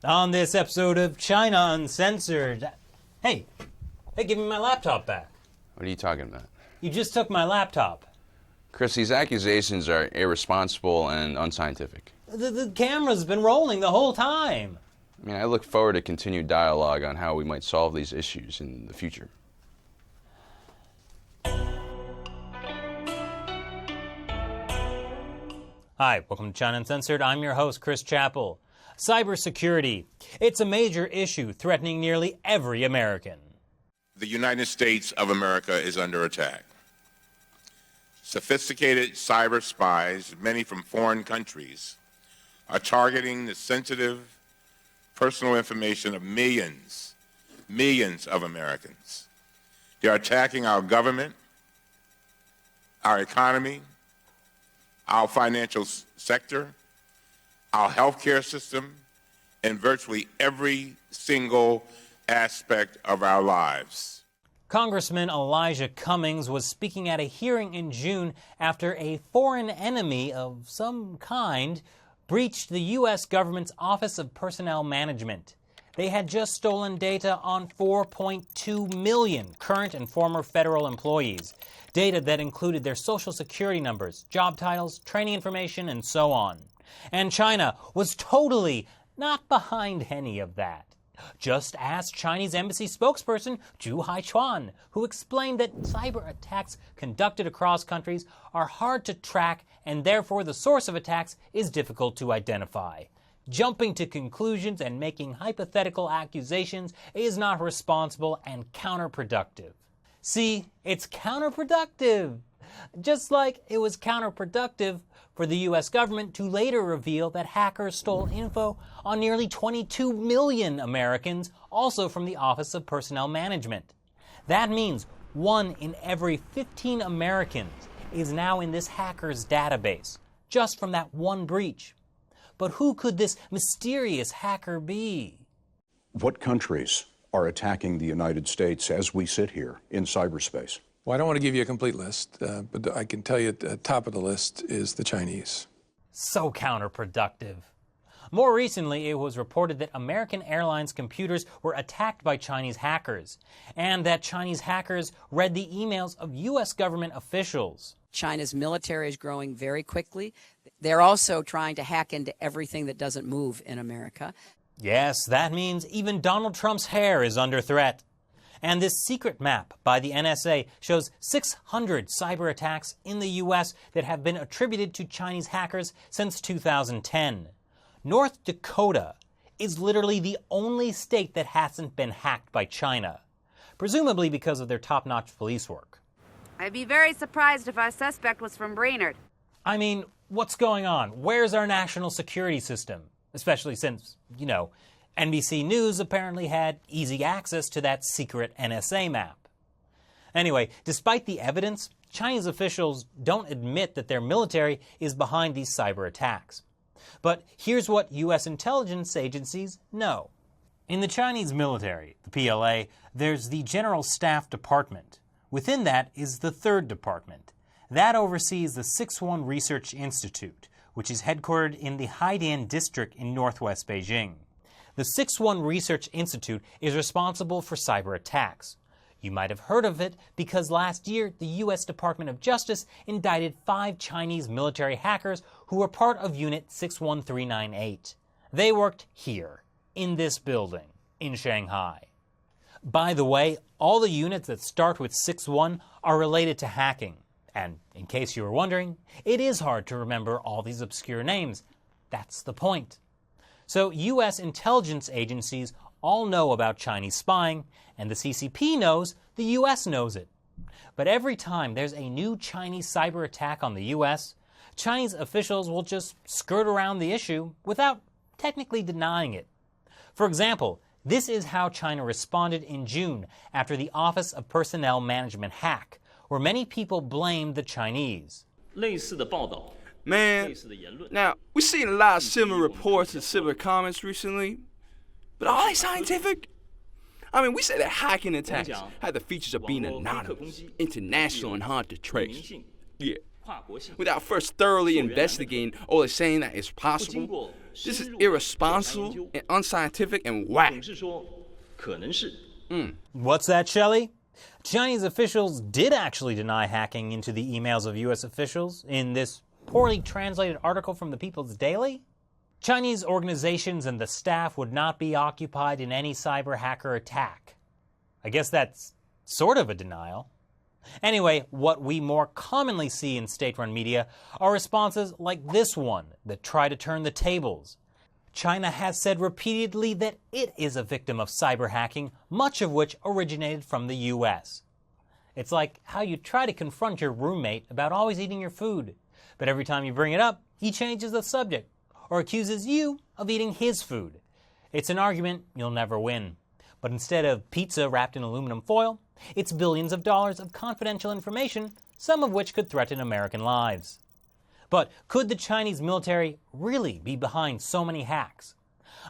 On this episode of China Uncensored. Hey, give me my laptop back. What are you talking about? You just took my laptop. Chris, these accusations are irresponsible and unscientific. The camera's been rolling the whole time. I mean, I look forward to continued dialogue on how we might solve these issues in the future. Hi, welcome to China Uncensored. I'm your host, Chris Chappell. Cybersecurity. It's a major issue threatening nearly every American. The United States of America is under attack. Sophisticated cyber spies, many from foreign countries, are targeting the sensitive personal information of millions of Americans. They are attacking our government, our economy, our financial sector, our healthcare system, and virtually every single aspect of our lives. Congressman Elijah Cummings was speaking at a hearing in June after a foreign enemy of some kind breached the U.S. government's Office of Personnel Management. They had just stolen data on 4.2 million current and former federal employees, data that included their social security numbers, job titles, training information, and so on. And China was totally not behind any of that. Just ask Chinese embassy spokesperson Zhu Haichuan, who explained that cyber attacks conducted across countries are hard to track and therefore the source of attacks is difficult to identify. Jumping to conclusions and making hypothetical accusations is not responsible and counterproductive. See, it's counterproductive. Just like it was counterproductive for the U.S. government to later reveal that hackers stole info on nearly 22 million Americans, also from the Office of Personnel Management. That means 1 in every 15 Americans is now in this hacker's database, just from that one breach. But who could this mysterious hacker be? What countries are attacking the United States as we sit here in cyberspace? Well, I don't want to give you a complete list, but I can tell you at the top of the list is the Chinese. So counterproductive. More recently, it was reported that American Airlines computers were attacked by Chinese hackers, and that Chinese hackers read the emails of U.S. government officials. China's military is growing very quickly. They're also trying to hack into everything that doesn't move in America. Yes, that means even Donald Trump's hair is under threat. And this secret map by the NSA shows 600 cyber attacks in the U.S. that have been attributed to Chinese hackers since 2010. North Dakota is literally the only state that hasn't been hacked by China, presumably because of their top-notch police work. I'd be very surprised if our suspect was from Brainerd. I mean, what's going on? Where's our national security system? Especially since, NBC News apparently had easy access to that secret NSA map. Anyway, despite the evidence, Chinese officials don't admit that their military is behind these cyber attacks. But here's what U.S. intelligence agencies know. In the Chinese military, the PLA, there's the General Staff Department. Within that is the 3rd Department. That oversees the 6-1 Research Institute, which is headquartered in the Haidian district in northwest Beijing. The 6-1 Research Institute is responsible for cyber attacks. You might have heard of it because last year the U.S. Department of Justice indicted 5 Chinese military hackers who were part of Unit 61398. They worked here, in this building, in Shanghai. By the way, all the units that start with 6-1 are related to hacking. And in case you were wondering, it is hard to remember all these obscure names. That's the point. So U.S. intelligence agencies all know about Chinese spying, and the CCP knows the U.S. knows it. But every time there's a new Chinese cyber attack on the U.S., Chinese officials will just skirt around the issue without technically denying it. For example, this is how China responded in June after the Office of Personnel Management hack, where many people blamed the Chinese. Man, now, we've seen a lot of similar reports and similar comments recently, but are they scientific? I mean, we say that hacking attacks have the features of being anonymous, international, and hard to trace. Yeah, without first thoroughly investigating or saying that it's possible. This is irresponsible and unscientific and whack. What's that, Shelley? Chinese officials did actually deny hacking into the emails of U.S. officials in this poorly translated article from the People's Daily. Chinese organizations and the staff would not be occupied in any cyber hacker attack. I guess that's sort of a denial. Anyway, what we more commonly see in state-run media are responses like this one that try to turn the tables. China has said repeatedly that it is a victim of cyber hacking, much of which originated from the U.S. It's like how you try to confront your roommate about always eating your food, but every time you bring it up, he changes the subject or accuses you of eating his food. It's an argument you'll never win. But instead of pizza wrapped in aluminum foil, it's billions of dollars of confidential information, some of which could threaten American lives. But could the Chinese military really be behind so many hacks?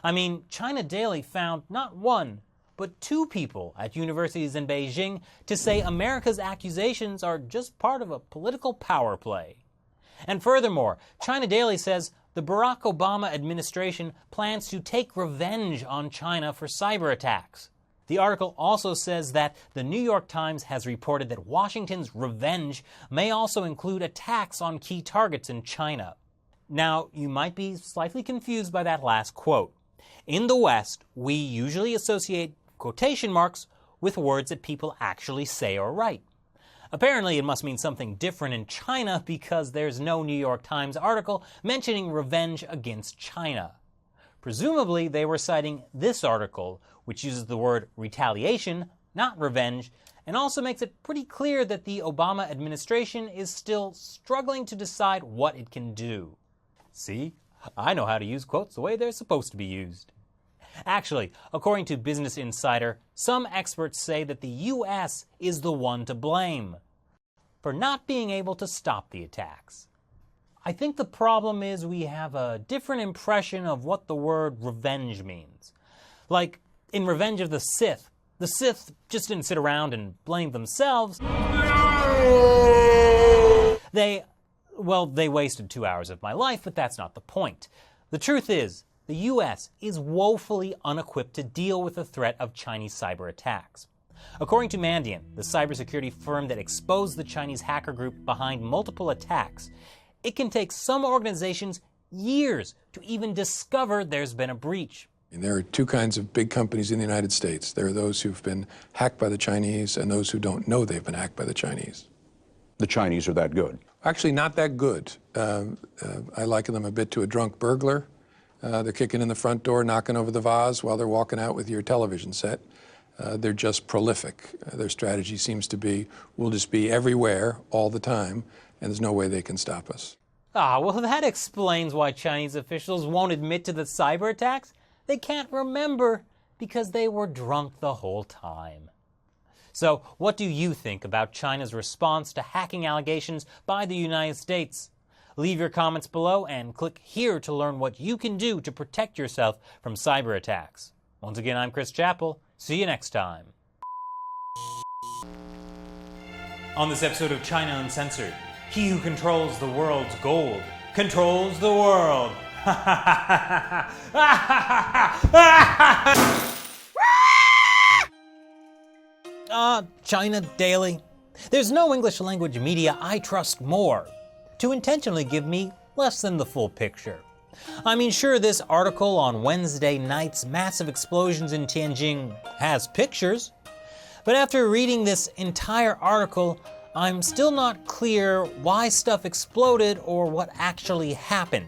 I mean, China Daily found not one, but two people at universities in Beijing to say America's accusations are just part of a political power play. And furthermore, China Daily says the Barack Obama administration plans to take revenge on China for cyber attacks. The article also says that the New York Times has reported that Washington's revenge may also include attacks on key targets in China. Now, you might be slightly confused by that last quote. In the West, we usually associate quotation marks with words that people actually say or write. Apparently, it must mean something different in China because there's no New York Times article mentioning revenge against China. Presumably, they were citing this article, which uses the word retaliation, not revenge, and also makes it pretty clear that the Obama administration is still struggling to decide what it can do. See, I know how to use quotes the way they're supposed to be used. Actually, according to Business Insider, some experts say that the U.S. is the one to blame for not being able to stop the attacks. I think the problem is we have a different impression of what the word revenge means. Like, in Revenge of the Sith just didn't sit around and blame themselves. They wasted 2 hours of my life, but that's not the point. The truth is, the U.S. is woefully unequipped to deal with the threat of Chinese cyber attacks. According to Mandiant, the cybersecurity firm that exposed the Chinese hacker group behind multiple attacks, it can take some organizations years to even discover there's been a breach. And there are two kinds of big companies in the United States. There are those who've been hacked by the Chinese and those who don't know they've been hacked by the Chinese. The Chinese are that good. Actually, not that good. I liken them a bit to a drunk burglar. They're kicking in the front door, knocking over the vase while they're walking out with your television set. They're just prolific. Their strategy seems to be, we'll just be everywhere all the time, and there's no way they can stop us. Well, that explains why Chinese officials won't admit to the cyber attacks. They can't remember because they were drunk the whole time. So, what do you think about China's response to hacking allegations by the United States? Leave your comments below and click here to learn what you can do to protect yourself from cyber attacks. Once again, I'm Chris Chappell. See you next time. On this episode of China Uncensored, he who controls the world's gold controls the world. China Daily. There's no English language media I trust more to intentionally give me less than the full picture. I mean, sure, this article on Wednesday night's massive explosions in Tianjin has pictures, but after reading this entire article, I'm still not clear why stuff exploded or what actually happened.